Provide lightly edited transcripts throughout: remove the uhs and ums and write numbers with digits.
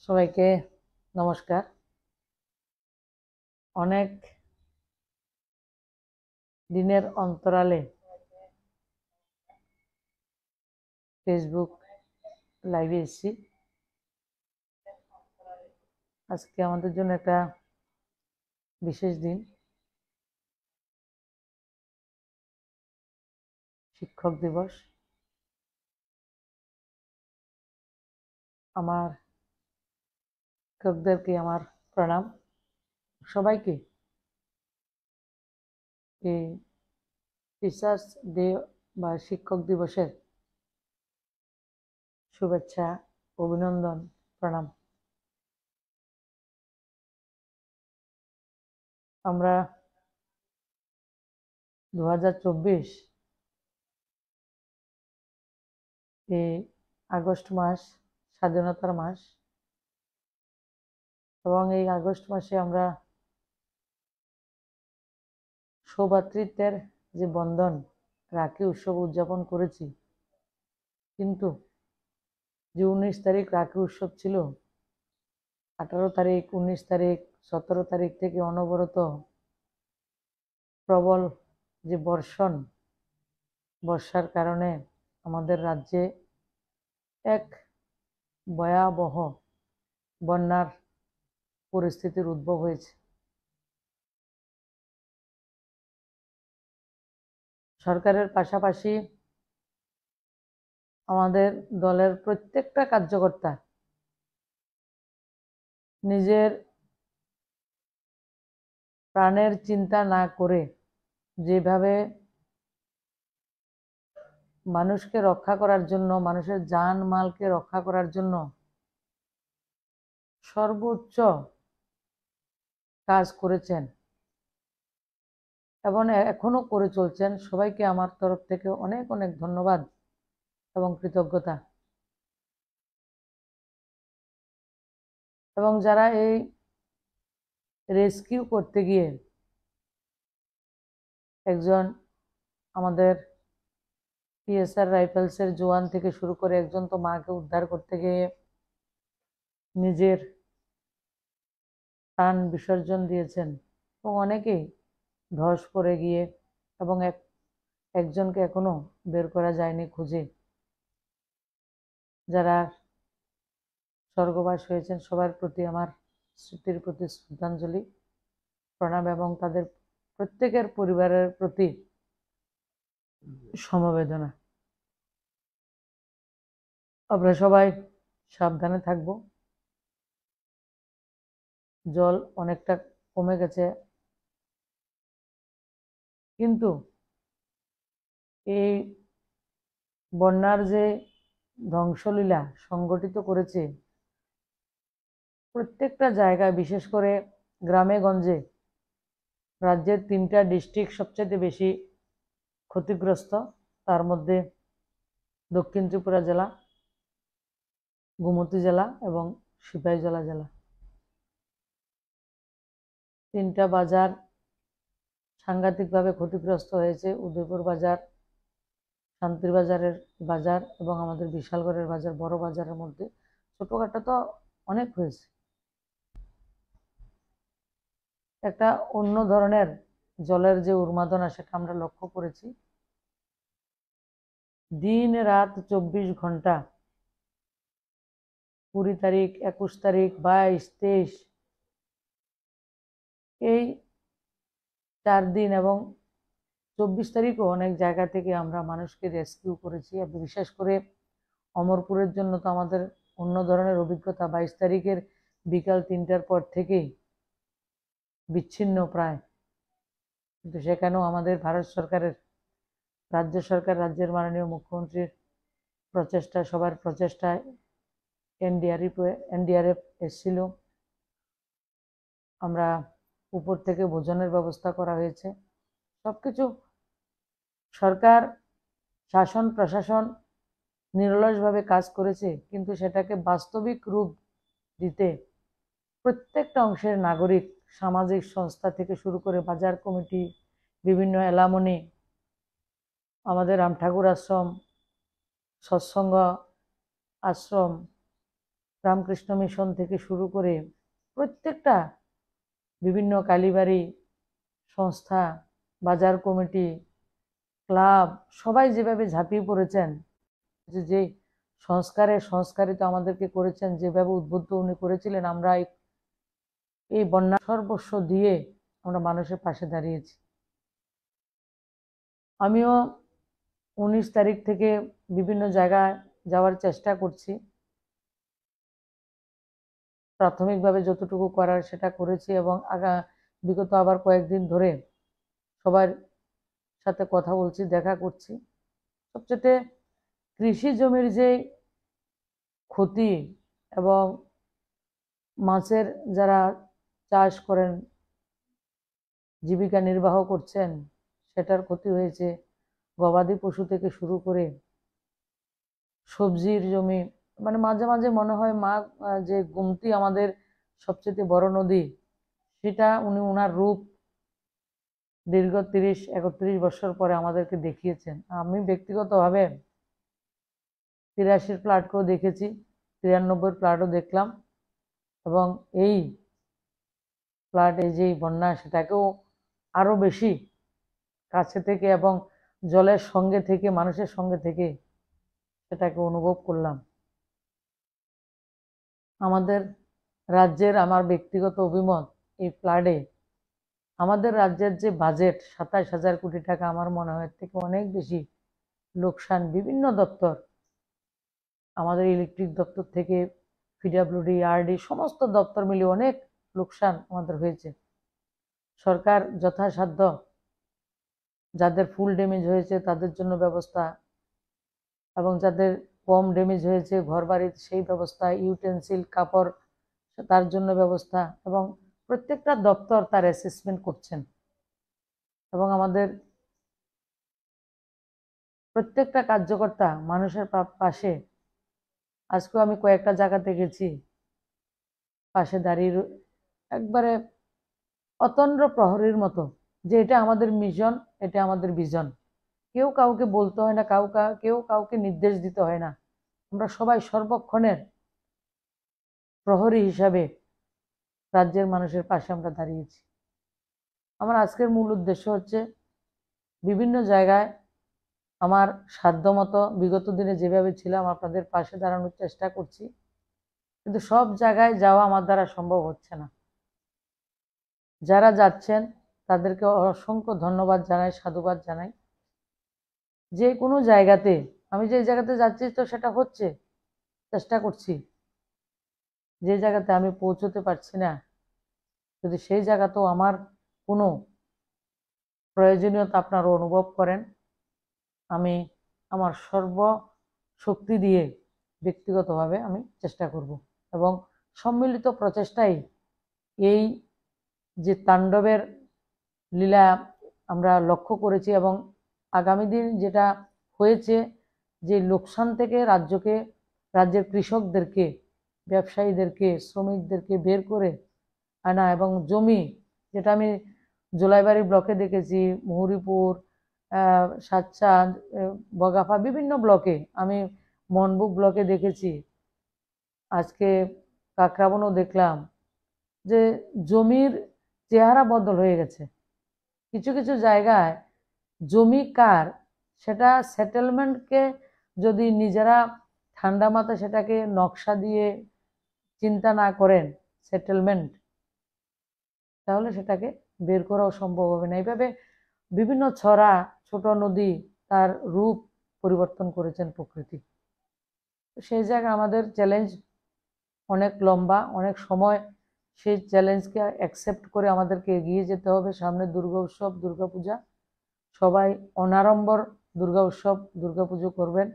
সবাইকে নমস্কার। অনেক দিনের অন্তরালে ফেসবুক লাইভে এসেছি। আজকে আমাদের জন্য একটা বিশেষ দিন, শিক্ষক দিবস। আমার শিক্ষকদেরকে আমার প্রণাম। সবাইকে এই টিচার্স ডে বা শিক্ষক দিবসের শুভেচ্ছা, অভিনন্দন, প্রণাম। আমরা 2024 এই আগস্ট মাস স্বাধীনতার মাস, এবং এই আগস্ট মাসে আমরা সৌভ্রাতৃত্বের যে বন্ধন, রাখি উৎসব উদযাপন করেছি। কিন্তু যে 19 তারিখ রাখি উৎসব ছিল, 18 তারিখ, 19 তারিখ, 17 তারিখ থেকে অনবরত প্রবল যে বর্ষার কারণে আমাদের রাজ্যে এক ভয়াবহ বন্যার পরিস্থিতির উদ্ভব হয়েছে। সরকারের পাশাপাশি আমাদের দলের প্রত্যেকটা কার্যকর্তা নিজের প্রাণের চিন্তা না করে যেভাবে মানুষকে রক্ষা করার জন্য, মানুষের জানমালকে রক্ষা করার জন্য সর্বোচ্চ কাজ করেছেন এবং এখনো করে চলছেন, সবাইকে আমার তরফ থেকে অনেক অনেক ধন্যবাদ এবং কৃতজ্ঞতা। এবং যারা এই রেস্কিউ করতে গিয়ে, একজন আমাদের পিএসআর রাইফেলসের জওয়ান থেকে শুরু করে একজন তো মাকে উদ্ধার করতে গিয়ে নিজের প্রাণ বিসর্জন দিয়েছেন, এবং অনেকেই ধস পড়ে গিয়ে, এবং একজনকে এখনো বের করা যায়নি খুঁজে। যারা স্বর্গবাস হয়েছেন সবার প্রতি আমার স্মৃতির প্রতি শ্রদ্ধাঞ্জলি, প্রণাম, এবং তাদের প্রত্যেকের পরিবারের প্রতি সমবেদনা। আমরা সবাই সাবধানে থাকব। জল অনেকটা কমে গেছে, কিন্তু এই বন্যার যে ধ্বংসলীলা সংগঠিত করেছে প্রত্যেকটা জায়গায়, বিশেষ করে গ্রামে গঞ্জে, রাজ্যের 3টা ডিস্ট্রিক্ট সবচেয়ে বেশি ক্ষতিগ্রস্ত। তার মধ্যে দক্ষিণ ত্রিপুরা জেলা, গোমতী জেলা এবং সিপাহীজলা জেলা। 3টা বাজার সাংঘাতিকভাবে ক্ষতিগ্রস্ত হয়েছে। উদয়পুর বাজার, শান্তিবাজারের বাজার এবং আমাদের বিশালগড়ের বাজার, বড় বাজারের মধ্যে। ছোটখাটো তো অনেক হয়েছে। একটা অন্য ধরনের জলের যে উন্মাদনা, সেটা আমরা লক্ষ্য করেছি। দিন রাত 24 ঘন্টা, 20 তারিখ, 21 তারিখ, 22, 23, এই 4 দিন, এবং 24 তারিখও অনেক জায়গা থেকে আমরা মানুষকে রেস্কিউ করেছি। বিশেষ করে অমরপুরের জন্য তো আমাদের অন্য ধরনের অভিজ্ঞতা। 22 তারিখের বিকাল 3টার পর থেকেই বিচ্ছিন্ন প্রায়, কিন্তু সেখানেও আমাদের ভারত সরকারের, রাজ্য সরকার, রাজ্যের মাননীয় মুখ্যমন্ত্রীর প্রচেষ্টা, সবার প্রচেষ্টায় এনডিআরএফ এসেছিল। আমরা উপর থেকে ভোজনের ব্যবস্থা করা হয়েছে। সবকিছু সরকার, শাসন প্রশাসন নিরলসভাবে কাজ করেছে, কিন্তু সেটাকে বাস্তবিক রূপ দিতে প্রত্যেকটা অংশের নাগরিক, সামাজিক সংস্থা থেকে শুরু করে বাজার কমিটি, বিভিন্ন এলামনি, আমাদের রাম ঠাকুর আশ্রম, সৎসঙ্গ আশ্রম, রামকৃষ্ণ মিশন থেকে শুরু করে প্রত্যেকটা বিভিন্ন কালীবাড়ি সংস্থা, বাজার কমিটি, ক্লাব সবাই যেভাবে ঝাঁপিয়ে পড়েছেন, যে সংস্কারিত আমাদেরকে করেছেন, যেভাবে উদ্বুদ্ধ উনি করেছিলেন, আমরা এই বন্যা সর্বস্ব দিয়ে আমরা মানুষের পাশে দাঁড়িয়েছি। আমিও 19 তারিখ থেকে বিভিন্ন জায়গায় যাওয়ার চেষ্টা করছি। প্রাথমিকভাবে যতটুকু করার সেটা করেছি এবং বিগত আবার কয়েকদিন ধরে সবার সাথে কথা বলছি, দেখা করছি। সবচেয়ে কৃষি জমির যে ক্ষতি এবং মাছের যারা চাষ করেন, জীবিকা নির্বাহ করছেন, সেটার ক্ষতি হয়েছে। গবাদি পশু থেকে শুরু করে সবজির জমি, মানে মাঝে মাঝে মনে হয় মা যে গোমতী আমাদের সবচেয়ে বড় নদী, সেটা উনি ওনার রূপ দীর্ঘ 30-31 বছর পরে আমাদেরকে দেখিয়েছেন। আমি ব্যক্তিগতভাবে 83 প্লাটকেও দেখেছি, 93 প্লাটও দেখলাম এবং এই ফ্লাড, এই যে বন্যা, সেটাকেও আরো বেশি কাছে থেকে এবং জলের সঙ্গে থেকে, মানুষের সঙ্গে থেকে সেটাকে অনুভব করলাম। আমাদের রাজ্যের, আমার ব্যক্তিগত অভিমত, এই ফ্লাডে আমাদের রাজ্যের যে বাজেট 27,000 কোটি টাকা, আমার মনে হয় থেকে অনেক বেশি লোকসান। বিভিন্ন দপ্তর, আমাদের ইলেকট্রিক দপ্তর থেকে পিডব্লিউডি, আরডি, সমস্ত দপ্তর মিলিয়ে অনেক লোকসান আমাদের হয়েছে। সরকার যথাসাধ্য যাদের ফুল ড্যামেজ হয়েছে তাদের জন্য ব্যবস্থা, এবং যাদের কম ড্যামেজ হয়েছে ঘরবাড়ির, সেই ব্যবস্থা, ইউটেন্সিল, কাপড়, তার জন্য ব্যবস্থা, এবং প্রত্যেকটা দপ্তর তার অ্যাসেসমেন্ট করছেন। এবং আমাদের প্রত্যেকটা কার্যকর্তা মানুষের পাশে। আজকেও আমি কয়েকটা জায়গাতে গেছি, পাশে দাঁড়িয়ে একবারে অতন্দ্র প্রহরীর মতো, যে এটা আমাদের মিশন, এটা আমাদের ভিশন। কেউ কাউকে বলতে হয় না, কেউ কাউকে নির্দেশ দিতে হয় না। আমরা সবাই সর্বক্ষণের প্রহরী হিসাবে রাজ্যের মানুষের পাশে আমরা দাঁড়িয়েছি। আমার আজকের মূল উদ্দেশ্য হচ্ছে বিভিন্ন জায়গায় আমার সাধ্যমতো বিগত দিনে যেভাবে ছিলাম আপনাদের পাশে দাঁড়ানোর চেষ্টা করছি, কিন্তু সব জায়গায় যাওয়া আমার দ্বারা সম্ভব হচ্ছে না। যারা যাচ্ছেন তাদেরকে অসংখ্য ধন্যবাদ জানাই, সাধুবাদ জানাই। যে কোনো জায়গাতে, আমি যে জায়গাতে যাচ্ছি তো সেটা হচ্ছে, চেষ্টা করছি। যে জায়গাতে আমি পৌঁছতে পারছি না, যদি সেই জায়গাতেও আমার কোনো প্রয়োজনীয়তা আপনারা অনুভব করেন, আমি আমার সর্বশক্তি দিয়ে ব্যক্তিগতভাবে আমি চেষ্টা করব। এবং সম্মিলিত প্রচেষ্টাই এই যে তাণ্ডবের লীলা আমরা লক্ষ্য করেছি, এবং আগামী দিন যেটা হয়েছে, যে লোকসান থেকে রাজ্যের কৃষকদেরকে, ব্যবসায়ীদেরকে, শ্রমিকদেরকে বের করে আনা, এবং জমি, যেটা আমি জোলাইবাড়ি ব্লকে দেখেছি, মুহুরীপুর, সাতচাঁদ, বগাফা, বিভিন্ন ব্লকে, আমি মনবুক ব্লকে দেখেছি, আজকে কাকরাবনও দেখলাম, যে জমির চেহারা বদল হয়ে গেছে। কিছু কিছু জায়গায় জমি কার, সেটা সেটেলমেন্টকে যদি নিজেরা ঠান্ডা মাথায় সেটাকে নকশা দিয়ে চিন্তা না করেন সেটেলমেন্ট, তাহলে সেটাকে বের করাও সম্ভব হবে না। এইভাবে বিভিন্ন ছড়া, ছোট নদী, তার রূপ পরিবর্তন করেছেন প্রকৃতি। সেই জায়গায় আমাদের চ্যালেঞ্জ অনেক লম্বা, অনেক সময় সেই চ্যালেঞ্জকে অ্যাকসেপ্ট করে আমাদেরকে এগিয়ে যেতে হবে। সামনে দুর্গা উৎসব, দুর্গাপূজা, সবাই অনাড়ম্বর দুর্গা উৎসব, দুর্গাপুজো করবেন।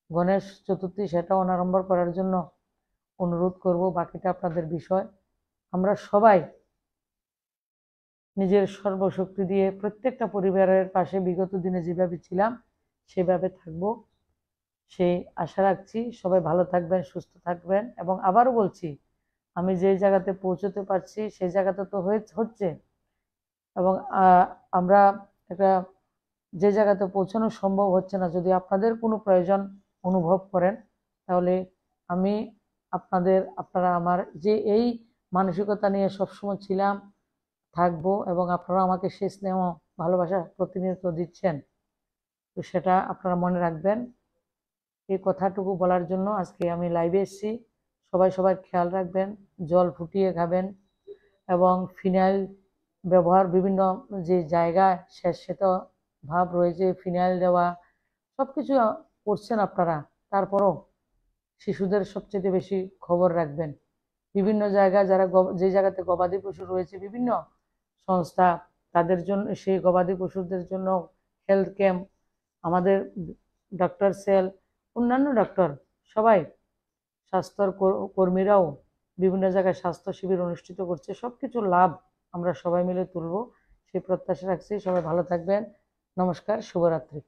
গণেশ চতুর্থী, সেটা অনাড়ম্বর করার জন্য অনুরোধ করব। বাকিটা আপনাদের বিষয়। আমরা সবাই নিজের সর্বশক্তি দিয়ে প্রত্যেকটা পরিবারের পাশে বিগত দিনে যেভাবে ছিলাম সেভাবে থাকব, সেই আশা রাখছি। সবাই ভালো থাকবেন, সুস্থ থাকবেন। এবং আবারও বলছি, আমি যে জায়গাতে পৌঁছতে পারছি সেই জায়গাতে তো হচ্ছে, এবং আমরা একটা যে জায়গাতে পৌঁছানো সম্ভব হচ্ছে না, যদি আপনাদের কোনো প্রয়োজন অনুভব করেন, তাহলে আমি আপনারা আমার যে এই মানসিকতা নিয়ে সবসময় ছিলাম, থাকবো, এবং আপনারা আমাকে সেই স্নেহ ভালোবাসা প্রতিনিয়ত দিচ্ছেন, তো সেটা আপনারা মনে রাখবেন। এই কথাটুকু বলার জন্য আজকে আমি লাইভে এসেছি। সবাই সবার খেয়াল রাখবেন, জল ফুটিয়ে খাবেন, এবং ফিনাইল ব্যবহার বিভিন্ন যে জায়গায় স্যাঁতসেঁতে ভাব রয়েছে, ফিনাইল দেওয়া সব কিছু করছেন আপনারা, তারপরও শিশুদের সবচেয়ে বেশি খবর রাখবেন। বিভিন্ন জায়গায় যে জায়গাতে গবাদি পশু রয়েছে, বিভিন্ন সংস্থা তাদের জন্য, সেই গবাদি পশুদের জন্য হেলথ ক্যাম্প, আমাদের ডক্টর সেল, অন্যান্য ডক্টর সবাই, স্বাস্থ্যর কর্মীরাও বিভিন্ন জায়গায় স্বাস্থ্য শিবির অনুষ্ঠিত করছে। সব কিছুর লাভ আমরা সবাই মিলে তুলব, সেই প্রত্যাশা রাখছি। সবাই ভালো থাকবেন। নমস্কার, শুভরাত্রি।